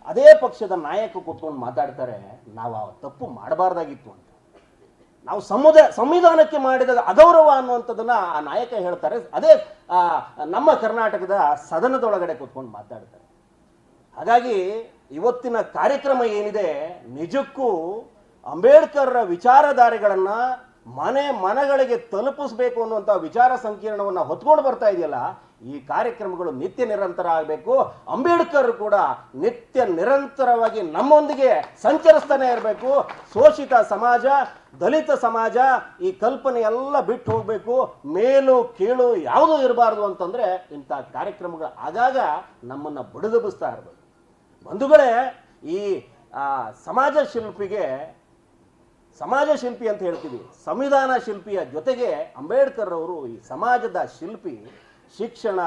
ಅದೇ ಪಕ್ಷದ ನಾಯಕ ಕೂತ್ಕೊಂಡು ಮಾತಾಡ್ತಾರೆ, ನಾವು ಆ ತಪ್ಪು ಮಾಡಬಾರ್ದಾಗಿತ್ತು ಅಂತ. ನಾವು ಸಂವಿಧಾನಕ್ಕೆ ಮಾಡಿದ ಅಗೌರವ ಅನ್ನುವಂಥದ್ದನ್ನ ಆ ನಾಯಕ ಹೇಳ್ತಾರೆ. ಅದೇ ನಮ್ಮ ಕರ್ನಾಟಕದ ಸದನದೊಳಗಡೆ ಕೂತ್ಕೊಂಡು ಮಾತಾಡ್ತಾರೆ. ಹಾಗಾಗಿ ಇವತ್ತಿನ ಕಾರ್ಯಕ್ರಮ ಏನಿದೆ, ನಿಜಕ್ಕೂ ಅಂಬೇಡ್ಕರ್ ವಿಚಾರಧಾರೆಗಳನ್ನ ಮನೆಗಳಿಗೆ ತಲುಪಿಸಬೇಕು ಅನ್ನುವಂಥ ವಿಚಾರ ಸಂಕಿರಣವನ್ನು ಹೊತ್ಕೊಂಡು ಬರ್ತಾ ಇದೆಯಲ್ಲ, ಈ ಕಾರ್ಯಕ್ರಮಗಳು ನಿತ್ಯ ನಿರಂತರ ಆಗಬೇಕು. ಅಂಬೇಡ್ಕರ್ ಕೂಡ ನಿತ್ಯ ನಿರಂತರವಾಗಿ ನಮ್ಮೊಂದಿಗೆ ಸಂಚರಿಸ್ತಾನೆ ಇರಬೇಕು. ಶೋಷಿತ ಸಮಾಜ, ದಲಿತ ಸಮಾಜ ಈ ಕಲ್ಪನೆ ಎಲ್ಲ ಬಿಟ್ಟು ಹೋಗಬೇಕು. ಮೇಲು ಕೀಳು ಯಾವುದೂ ಇರಬಾರ್ದು ಅಂತಂದ್ರೆ ಇಂಥ ಕಾರ್ಯಕ್ರಮಗಳು ಆಗಾಗ ನಮ್ಮನ್ನ ಬಡಿದಬಿಸ್ತಾ ಇರಬೇಕು. ಬಂಧುಗಳೇ, ಈ ಸಮಾಜ ಶಿಲ್ಪಿ ಅಂತ ಹೇಳ್ತೀವಿ. ಸಂವಿಧಾನ ಶಿಲ್ಪಿಯ ಜೊತೆಗೆ ಅಂಬೇಡ್ಕರ್ ಅವರು ಈ ಸಮಾಜದ ಶಿಲ್ಪಿ. ಶಿಕ್ಷಣ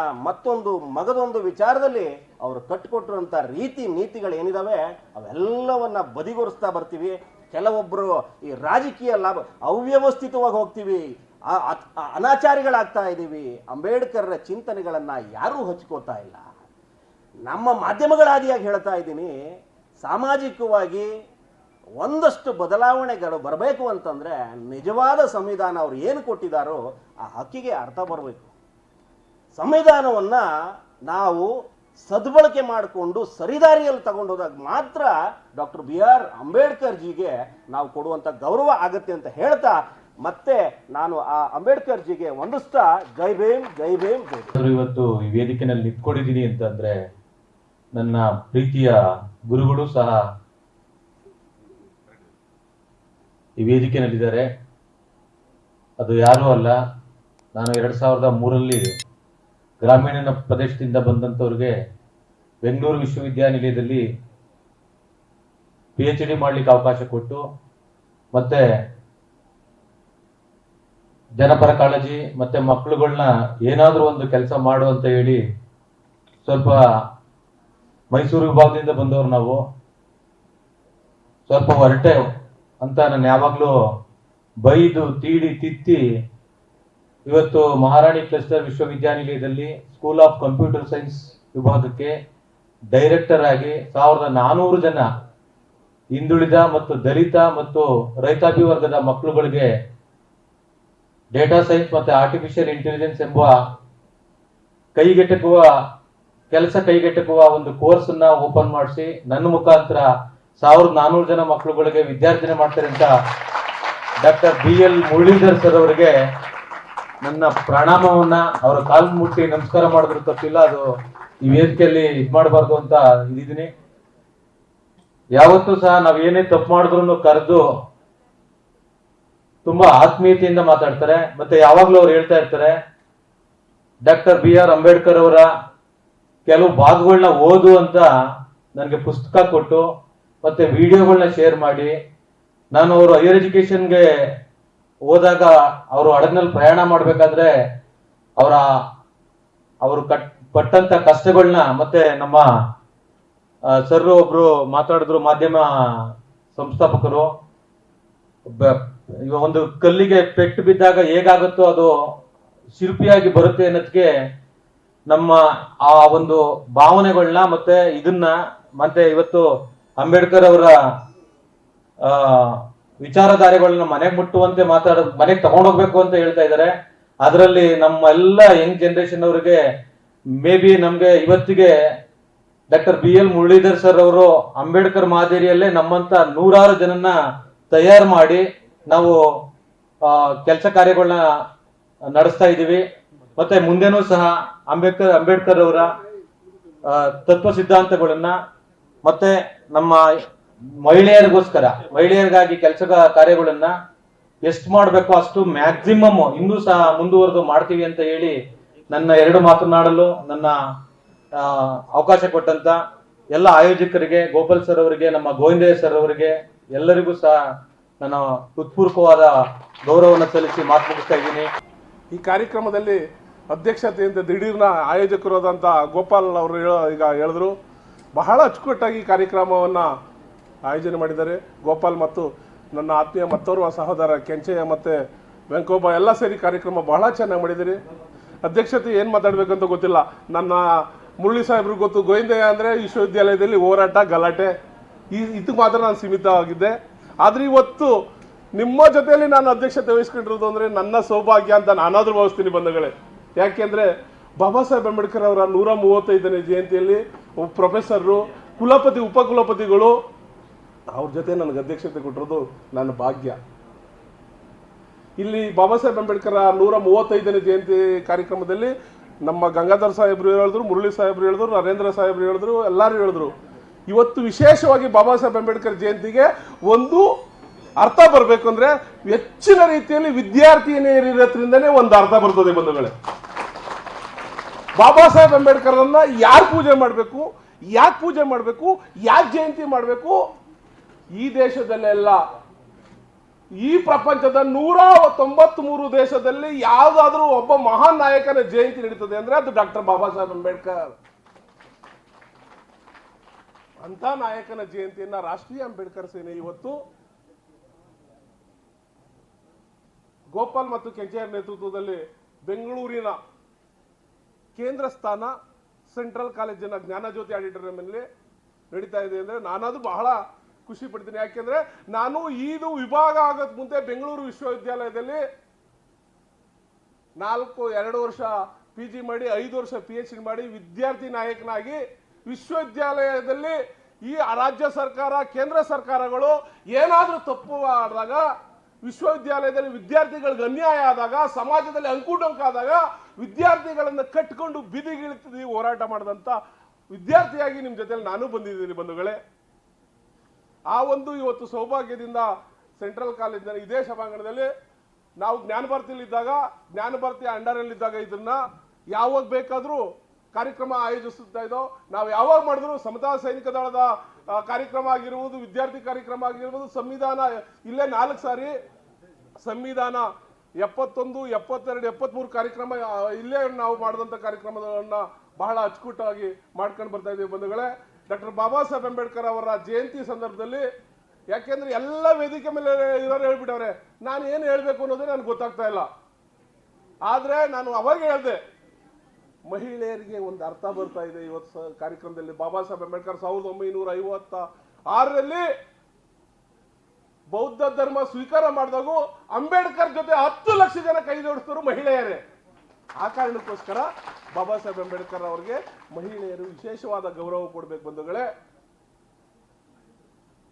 ಮಗದೊಂದು ವಿಚಾರದಲ್ಲಿ ಅವರು ಕಟ್ಟಿಕೊಟ್ಟಿರುವಂಥ ರೀತಿ ನೀತಿಗಳು ಏನಿದಾವೆ ಅವೆಲ್ಲವನ್ನ ಬದಿಗೊರಿಸ್ತಾ ಬರ್ತೀವಿ. ಕೆಲವೊಬ್ಬರು ಈ ರಾಜಕೀಯ ಲಾಭ ಅವ್ಯವಸ್ಥಿತವಾಗಿ ಹೋಗ್ತೀವಿ, ಅನಾಚಾರಿಗಳಾಗ್ತಾ ಇದ್ದೀವಿ. ಅಂಬೇಡ್ಕರ್ ಚಿಂತನೆಗಳನ್ನ ಯಾರೂ ಹಚ್ಕೋತಾ ಇಲ್ಲ. ನಮ್ಮ ಮಾಧ್ಯಮಗಳಾದಿಯಾಗಿ ಹೇಳ್ತಾ ಇದ್ದೀನಿ, ಸಾಮಾಜಿಕವಾಗಿ ಒಂದಷ್ಟು ಬದಲಾವಣೆಗಳು ಬರಬೇಕು ಅಂತಂದ್ರೆ ನಿಜವಾದ ಸಂವಿಧಾನ ಅವ್ರು ಏನು ಕೊಟ್ಟಿದ್ದಾರೋ ಆ ಹಕ್ಕಿಗೆ ಅರ್ಥ ಬರಬೇಕು. ಸಂವಿಧಾನವನ್ನ ನಾವು ಸದ್ಬಳಕೆ ಮಾಡಿಕೊಂಡು ಸರಿದಾರಿಯಲ್ಲಿ ತಗೊಂಡೋದಾಗ ಮಾತ್ರ ಡಾಕ್ಟರ್ BR ಅಂಬೇಡ್ಕರ್ ಜಿಗೆ ನಾವು ಕೊಡುವಂತ ಗೌರವ ಆಗತ್ತೆ ಅಂತ ಹೇಳ್ತಾ ಮತ್ತೆ ನಾನು ಆ ಅಂಬೇಡ್ಕರ್ ಜಿಗೆ ವಂದಿಸ್ತಾ ಜೈ ಭೀಮ್ ಜೈ ಭೀಮ್ ಜೈ ಭೀಮ್. ಇವತ್ತು ಈ ವೇದಿಕೆನಲ್ಲಿ ನಿಂತ್ಕೊಂಡಿದ್ದೀನಿ ಅಂತಂದ್ರೆ ನನ್ನ ಪ್ರೀತಿಯ ಗುರುಗಳು ಸಹ ಈ ವೇದಿಕೆಯಲ್ಲಿದ್ದಾರೆ. ಅದು ಯಾರೂ ಅಲ್ಲ, ನಾನು 2003ರಲ್ಲಿ ಗ್ರಾಮೀಣ ಪ್ರದೇಶದಿಂದ ಬಂದಂಥವ್ರಿಗೆ ಬೆಂಗಳೂರು ವಿಶ್ವವಿದ್ಯಾನಿಲಯದಲ್ಲಿ PhD ಮಾಡಲಿಕ್ಕೆ ಅವಕಾಶ ಕೊಟ್ಟು ಮತ್ತೆ ಜನಪರ ಕಾಳಜಿ ಮತ್ತೆ ಮಕ್ಕಳುಗಳನ್ನ ಏನಾದರೂ ಒಂದು ಕೆಲಸ ಮಾಡು ಅಂತ ಹೇಳಿ ಸ್ವಲ್ಪ ಮೈಸೂರು ವಿಭಾಗದಿಂದ ಬಂದವರು ನಾವು ಸ್ವಲ್ಪ ಹೊರಟೆ ಅಂತ ನಾನು ಯಾವಾಗಲೂ ಬೈದು ತೀಡಿ ತಿತ್ತಿ ಇವತ್ತು ಮಹಾರಾಣಿ ಕ್ಲಸ್ಟರ್ ವಿಶ್ವವಿದ್ಯಾನಿಲಯದಲ್ಲಿ ಸ್ಕೂಲ್ ಆಫ್ ಕಂಪ್ಯೂಟರ್ ಸೈನ್ಸ್ ವಿಭಾಗಕ್ಕೆ ಡೈರೆಕ್ಟರ್ ಆಗಿ 1400 ಜನ ಹಿಂದುಳಿದ ಮತ್ತು ದಲಿತ ಮತ್ತು ರೈತಾಪಿ ವರ್ಗದ ಮಕ್ಕಳುಗಳಿಗೆ ಡೇಟಾ ಸೈನ್ಸ್ ಮತ್ತೆ ಆರ್ಟಿಫಿಷಿಯಲ್ ಇಂಟೆಲಿಜೆನ್ಸ್ ಎಂಬ ಕೈಗೆಟಕುವ ಒಂದು ಕೋರ್ಸ್ ಅನ್ನ ಓಪನ್ ಮಾಡಿಸಿ ನನ್ನ ಮುಖಾಂತರ 1400 ಜನ ಮಕ್ಕಳುಗಳಿಗೆ ವಿದ್ಯಾರ್ಜನೆ ಮಾಡ್ತಾರೆ ಅಂತ ಡಾಕ್ಟರ್ BL ಮುರಳೀಧರ್ ಸರ್ ಅವರಿಗೆ ನನ್ನ ಪ್ರಣಾಮವನ್ನ ಅವರ ಕಾಲು ಮುಟ್ಟಿ ನಮಸ್ಕಾರ ಮಾಡಿದ್ರು ತಪ್ಪಿಲ್ಲ. ಅದು ಈ ವೇದಿಕೆಯಲ್ಲಿ ಮಾಡಬಾರ್ದು ಅಂತ ಇದ್ದೀನಿ. ಯಾವತ್ತೂ ಸಹ ನಾವ್ ಏನೇ ತಪ್ಪು ಮಾಡಿದ್ರು ಕರೆದು ತುಂಬಾ ಆತ್ಮೀಯತೆಯಿಂದ ಮಾತಾಡ್ತಾರೆ. ಮತ್ತೆ ಯಾವಾಗ್ಲೂ ಅವ್ರು ಹೇಳ್ತಾ ಇರ್ತಾರೆ, ಡಾಕ್ಟರ್ BR ಅಂಬೇಡ್ಕರ್ ಅವರ ಕೆಲವು ಭಾಗಗಳನ್ನ ಓದು ಅಂತ ನನಗೆ ಪುಸ್ತಕ ಕೊಟ್ಟು ಮತ್ತೆ ವಿಡಿಯೋಗಳನ್ನ ಶೇರ್ ಮಾಡಿ, ನಾನು ಅವರು ಹೈಯರ್ ಎಜುಕೇಶನ್ಗೆ ಹೋದಾಗ ಅವರು ಹಡಗ್ನಲ್ಲಿ ಪ್ರಯಾಣ ಮಾಡ್ಬೇಕಾದ್ರೆ ಅವರು ಪಟ್ಟಂತ ಕಷ್ಟಗಳನ್ನ, ಮತ್ತೆ ನಮ್ಮ ಸರ್ ಒಬ್ರು ಮಾತಾಡಿದ್ರು, ಮಾಧ್ಯಮ ಸಂಸ್ಥಾಪಕರು, ಈಗ ಒಂದು ಕಲ್ಲಿಗೆ ಪೆಟ್ಟು ಬಿದ್ದಾಗ ಹೇಗಾಗುತ್ತೋ ಅದು ಶಿಲ್ಪಿಯಾಗಿ ಬರುತ್ತೆ ಅನ್ನೋದಕ್ಕೆ ನಮ್ಮ ಆ ಒಂದು ಭಾವನೆಗಳನ್ನ ಮತ್ತೆ ಇದನ್ನ ಮತ್ತೆ ಇವತ್ತು ಅಂಬೇಡ್ಕರ್ ಅವರ ವಿಚಾರಧಾರೆಗಳನ್ನ ಮನೆಗೆ ಮುಟ್ಟುವಂತೆ ಮನೆಗೆ ತಗೊಂಡೋಗ್ಬೇಕು ಅಂತ ಹೇಳ್ತಾ ಇದ್ದಾರೆ. ಅದರಲ್ಲಿ ನಮ್ಮ ಎಲ್ಲ ಯಂಗ್ ಜನರೇಷನ್ ಅವರಿಗೆ ಮೇ ಬಿ ನಮ್ಗೆ ಇವತ್ತಿಗೆ ಡಾಕ್ಟರ್ BL ಮುರಳೀಧರ್ ಸರ್ ಅವರು ಅಂಬೇಡ್ಕರ್ ಮಾದರಿಯಲ್ಲೇ ನಮ್ಮಂತ ನೂರಾರು ಜನನ್ನ ತಯಾರು ಮಾಡಿ ನಾವು ಕೆಲಸ ಕಾರ್ಯಗಳನ್ನ ನಡೆಸ್ತಾ ಇದ್ದೀವಿ. ಮತ್ತೆ ಮುಂದೆನೂ ಸಹ ಅಂಬೇಡ್ಕರ್ ಅವರ ತತ್ವ ಸಿದ್ಧಾಂತಗಳನ್ನ ಮತ್ತೆ ನಮ್ಮ ಮಹಿಳೆಯರಿಗಾಗಿ ಕೆಲಸ ಕಾರ್ಯಗಳನ್ನ ಎಷ್ಟು ಮಾಡಬೇಕು ಅಷ್ಟು ಮ್ಯಾಕ್ಸಿಮಮ್ ಇನ್ನೂ ಸಹ ಮುಂದುವರೆದು ಮಾಡ್ತೀವಿ ಅಂತ ಹೇಳಿ ನನ್ನ ಎರಡು ಮಾತನಾಡಲು ನನ್ನ ಅವಕಾಶ ಕೊಟ್ಟಂತ ಎಲ್ಲ ಆಯೋಜಕರಿಗೆ, ಗೋಪಾಲ್ ಸರ್ ಅವರಿಗೆ, ನಮ್ಮ ಗೋವಿಂದಯ್ಯ ಸರ್ ಅವರಿಗೆ ಎಲ್ಲರಿಗೂ ಸಹ ನಾನು ಹೃತ್ಪೂರ್ವಕವಾದ ಗೌರವವನ್ನು ಸಲ್ಲಿಸಿ ಮಾತು ಮುಗಿಸ್ತಾ ಇದ್ದೀನಿ. ಈ ಕಾರ್ಯಕ್ರಮದಲ್ಲಿ ಅಧ್ಯಕ್ಷತೆಯಿಂದ ದಿಢೀರ್ನ ಆಯೋಜಕರಾದಂಥ ಗೋಪಾಲ್ ಅವರು ಈಗ ಹೇಳಿದ್ರು, ಬಹಳ ಅಚ್ಚುಕಟ್ಟಾಗಿ ಈ ಕಾರ್ಯಕ್ರಮವನ್ನು ಆಯೋಜನೆ ಮಾಡಿದ್ದಾರೆ. ಗೋಪಾಲ್ ಮತ್ತು ನನ್ನ ಆತ್ಮೀಯ ಮತ್ತೋರ್ವ ಸಹೋದರ ಕೆಂಚಯ್ಯ ಮತ್ತು ವೆಂಕೋಬ ಎಲ್ಲ ಸೇರಿ ಕಾರ್ಯಕ್ರಮ ಬಹಳ ಚೆನ್ನಾಗಿ ಮಾಡಿದ್ದೀರಿ. ಅಧ್ಯಕ್ಷತೆ ಏನು ಮಾತಾಡಬೇಕಂತ ಗೊತ್ತಿಲ್ಲ. ನನ್ನ ಮುರಳಿ ಸಾಹೇಬ್ರಿಗೆ ಗೊತ್ತು, ಗೋವಿಂದಯ್ಯ ಅಂದರೆ ವಿಶ್ವವಿದ್ಯಾಲಯದಲ್ಲಿ ಹೋರಾಟ ಗಲಾಟೆ ಇದಕ್ಕೆ ಮಾತ್ರ ನಾನು ಸೀಮಿತವಾಗಿದ್ದೆ. ಆದರೆ ಇವತ್ತು ನಿಮ್ಮ ಜೊತೆಯಲ್ಲಿ ನಾನು ಅಧ್ಯಕ್ಷತೆ ವಹಿಸ್ಕೊಂಡಿರೋದು ಅಂದರೆ ನನ್ನ ಸೌಭಾಗ್ಯ ಅಂತ ನಾನಾದರೂ ಭಾವಿಸ್ತೀನಿ ಬಂಧುಗಳೇ. ಯಾಕೆಂದರೆ ಬಾಬಾ ಸಾಹೇಬ್ ಅಂಬೇಡ್ಕರ್ ಅವರ 135ನೇ ಜಯಂತಿಯಲ್ಲಿ ಪ್ರೊಫೆಸರು, ಕುಲಪತಿ, ಉಪಕುಲಪತಿಗಳು ಅವ್ರ ಜೊತೆ ನನಗೆ ಅಧ್ಯಕ್ಷತೆ ಕೊಟ್ಟಿರೋದು ನನ್ನ ಭಾಗ್ಯ. ಇಲ್ಲಿ ಬಾಬಾ ಸಾಹೇಬ್ ಅಂಬೇಡ್ಕರ್ 135ನೇ ಜಯಂತಿ ಕಾರ್ಯಕ್ರಮದಲ್ಲಿ ನಮ್ಮ ಗಂಗಾಧರ್ ಸಾಹೇಬ್ರು ಹೇಳಿದ್ರು, ಮುರಳಿ ಸಾಹೇಬ್ರು ಹೇಳಿದ್ರು, ನರೇಂದ್ರ ಸಾಹೇಬ್ರು ಹೇಳಿದ್ರು, ಎಲ್ಲರೂ ಹೇಳಿದ್ರು. ಇವತ್ತು ವಿಶೇಷವಾಗಿ ಬಾಬಾ ಸಾಹೇಬ್ ಅಂಬೇಡ್ಕರ್ ಜಯಂತಿಗೆ ಒಂದು ಅರ್ಥ ಬರಬೇಕು ಅಂದ್ರೆ ಹೆಚ್ಚಿನ ರೀತಿಯಲ್ಲಿ ವಿದ್ಯಾರ್ಥಿನಿಯರಿರೋದ್ರಿಂದನೇ ಒಂದು ಅರ್ಥ ಬರ್ತದೆ ಬಂಧುಗಳೇ. ಬಾಬಾ ಸಾಹೇಬ್ ಅಂಬೇಡ್ಕರ್ ಅನ್ನ ಯಾರು ಪೂಜೆ ಮಾಡಬೇಕು, ಯಾಕೆ ಪೂಜೆ ಮಾಡಬೇಕು, ಯಾಕೆ ಜಯಂತಿ ಮಾಡಬೇಕು, ಈ ದೇಶದಲ್ಲೆಲ್ಲ ಈ ಪ್ರಪಂಚದ 193 ದೇಶದಲ್ಲಿ ಯಾವುದಾದ್ರೂ ಒಬ್ಬ ಮಹಾನ್ ನಾಯಕನ ಜಯಂತಿ ನಡೀತದೆ ಅಂದ್ರೆ ಅದು ಡಾಕ್ಟರ್ ಬಾಬಾ ಸಾಹೇಬ್ ಅಂಬೇಡ್ಕರ್. ಅಂತ ನಾಯಕನ ಜಯಂತಿಯನ್ನ ರಾಷ್ಟ್ರೀಯ ಅಂಬೇಡ್ಕರ್ ಸೇನೆ ಇವತ್ತು ಗೋಪಾಲ್ ಮತ್ತು ಕೆಂಚಯ್ಯ ನೇತೃತ್ವದಲ್ಲಿ ಬೆಂಗಳೂರಿನ ಕೇಂದ್ರ ಸ್ಥಾನ ಸೆಂಟ್ರಲ್ ಕಾಲೇಜಿನ ಜ್ಞಾನಜ್ಯೋತಿ ಆಡಿಟೋರಿಯಂನಲ್ಲಿ ನಡೀತಾ ಇದೆ ಅಂದ್ರೆ ನಾನದು ಬಹಳ ಖುಷಿ ಪಡ್ತೀನಿ. ಯಾಕೆಂದ್ರೆ ನಾನು ಇದು ವಿಭಾಗ ಆಗೋದ್ ಮುಂದೆ ಬೆಂಗಳೂರು ವಿಶ್ವವಿದ್ಯಾಲಯದಲ್ಲಿ 2 ವರ್ಷ PG ಮಾಡಿ 5 ವರ್ಷ PhD ಮಾಡಿ ವಿದ್ಯಾರ್ಥಿ ನಾಯಕನಾಗಿ ವಿಶ್ವವಿದ್ಯಾಲಯದಲ್ಲಿ ಈ ರಾಜ್ಯ ಸರ್ಕಾರ, ಕೇಂದ್ರ ಸರ್ಕಾರಗಳು ಏನಾದರೂ ತಪ್ಪು ಮಾಡಿದಾಗ, ವಿಶ್ವವಿದ್ಯಾಲಯದಲ್ಲಿ ವಿದ್ಯಾರ್ಥಿಗಳಿಗೆ ಅನ್ಯಾಯ ಆದಾಗ, ಸಮಾಜದಲ್ಲಿ ಅಂಕುಡೊಂಕಾದಾಗ ವಿದ್ಯಾರ್ಥಿಗಳನ್ನು ಕಟ್ಟಿಕೊಂಡು ಬೀದಿಗಿಳಿತೀವಿ ಹೋರಾಟ ಮಾಡಿದಂಥ ವಿದ್ಯಾರ್ಥಿಯಾಗಿ ನಿಮ್ಮ ಜೊತೆಲಿ ನಾನು ಬಂದಿದ್ದೀನಿ ಬಂಧುಗಳೇ. ಆ ಒಂದು ಇವತ್ತು ಸೌಭಾಗ್ಯದಿಂದ ಸೆಂಟ್ರಲ್ ಕಾಲೇಜಿನ ಇದೇ ಸಭಾಂಗಣದಲ್ಲಿ ನಾವು ಜ್ಞಾನಭಾರತಿಯಲ್ಲಿದ್ದಾಗ, ಜ್ಞಾನಭಾರತಿ ಅಂಡರಲ್ಲಿದ್ದಾಗ ಇದನ್ನ ಯಾವಾಗ ಬೇಕಾದರೂ ಕಾರ್ಯಕ್ರಮ ಆಯೋಜಿಸುತ್ತಾ ಇದ್ದೋ. ನಾವು ಯಾವಾಗ ಮಾಡಿದ್ರು ಸಮತಾ ಸೈನಿಕ ದಳದ ಕಾರ್ಯಕ್ರಮ ಆಗಿರ್ಬೋದು, ವಿದ್ಯಾರ್ಥಿ ಕಾರ್ಯಕ್ರಮ ಆಗಿರ್ಬೋದು, ಸಂವಿಧಾನ ಇಲ್ಲೇ 4 ಸಾರಿ ಸಂವಿಧಾನ 71, 72, 73 ಕಾರ್ಯಕ್ರಮ ಇಲ್ಲೇ ನಾವು ಮಾಡಿದಂಥ ಕಾರ್ಯಕ್ರಮಗಳನ್ನ ಬಹಳ ಅಚ್ಚುಕಟ್ಟಾಗಿ ಮಾಡ್ಕೊಂಡು ಬರ್ತಾ ಇದ್ದೀವಿ ಬಂಧುಗಳೇ. ಡಾಕ್ಟರ್ ಬಾಬಾ ಸಾಹೇಬ್ ಅಂಬೇಡ್ಕರ್ ಅವರ ಜಯಂತಿ ಸಂದರ್ಭದಲ್ಲಿ, ಯಾಕೆಂದ್ರೆ ಎಲ್ಲ ವೇದಿಕೆ ಮೇಲೆ ಇರೋರು ಹೇಳ್ಬಿಟ್ಟವ್ರೆ, ನಾನು ಏನು ಹೇಳ್ಬೇಕು ಅನ್ನೋದೇ ನನಗೆ ಗೊತ್ತಾಗ್ತಾ ಇಲ್ಲ. ಆದ್ರೆ ನಾನು ಅವಾಗ ಹೇಳ್ದೆ, ಮಹಿಳೆಯರಿಗೆ ಒಂದು ಅರ್ಥ ಬರ್ತಾ ಇದೆ ಇವತ್ತು ಕಾರ್ಯಕ್ರಮದಲ್ಲಿ. ಬಾಬಾ ಸಾಹೇಬ್ ಅಂಬೇಡ್ಕರ್ 1956ರಲ್ಲಿ ಬೌದ್ಧ ಧರ್ಮ ಸ್ವೀಕಾರ ಮಾಡಿದಾಗೂ ಅಂಬೇಡ್ಕರ್ ಜೊತೆ 10 ಲಕ್ಷ ಜನ ಕೈ ಜೋಡಿಸಿದ್ರು ಮಹಿಳೆಯರೇ. ಆ ಕಾರಣಕ್ಕೋಸ್ಕರ ಬಾಬಾ ಸಾಹೇಬ್ ಅಂಬೇಡ್ಕರ್ ಅವರಿಗೆ ಮಹಿಳೆಯರು ವಿಶೇಷವಾದ ಗೌರವ ಕೊಡಬೇಕು ಬಂಧುಗಳೇ.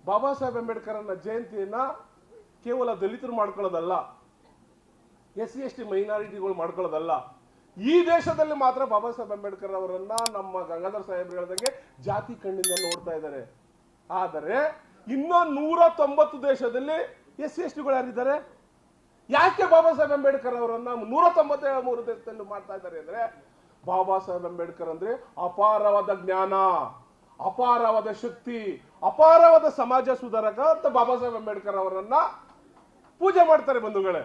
ಬಾಬಾ ಸಾಹೇಬ್ ಅಂಬೇಡ್ಕರ್ನ ಜಯಂತಿಯನ್ನ ಕೇವಲ ದಲಿತರು ಮಾಡ್ಕೊಳ್ಳೋದಲ್ಲ, SC/ST ಮೈನಾರಿಟಿಗಳು ಮಾಡ್ಕೊಳ್ಳೋದಲ್ಲ. ಈ ದೇಶದಲ್ಲಿ ಮಾತ್ರ ಬಾಬಾ ಸಾಹೇಬ್ ಅಂಬೇಡ್ಕರ್ ಅವರನ್ನ ನಮ್ಮ ಗಂಗಾಧರ್ ಸಾಹೇಬ್ರು ಹೇಳಿದಂಗೆ ಜಾತಿ ಕಣ್ಣಿಂದ ನೋಡ್ತಾ ಇದ್ದಾರೆ. ಆದರೆ ಇನ್ನೂ 190 ದೇಶದಲ್ಲಿ SC/STಗಳು ಯಾರಿದ್ದಾರೆ? ಯಾಕೆ ಬಾಬಾ ಸಾಹೇಬ್ ಅಂಬೇಡ್ಕರ್ ಅವರನ್ನ 197 ದೇಶದಲ್ಲಿ ಮಾಡ್ತಾ ಇದ್ದಾರೆ ಅಂದ್ರೆ, ಬಾಬಾ ಸಾಹೇಬ್ ಅಂಬೇಡ್ಕರ್ ಅಂದ್ರೆ ಅಪಾರವಾದ ಜ್ಞಾನ, ಅಪಾರವಾದ ಶಕ್ತಿ, ಅಪಾರವಾದ ಸಮಾಜ ಸುಧಾರಕ ಅಂತ ಬಾಬಾ ಸಾಹೇಬ್ ಅಂಬೇಡ್ಕರ್ ಅವರನ್ನ ಪೂಜೆ ಮಾಡ್ತಾರೆ ಬಂಧುಗಳೇ.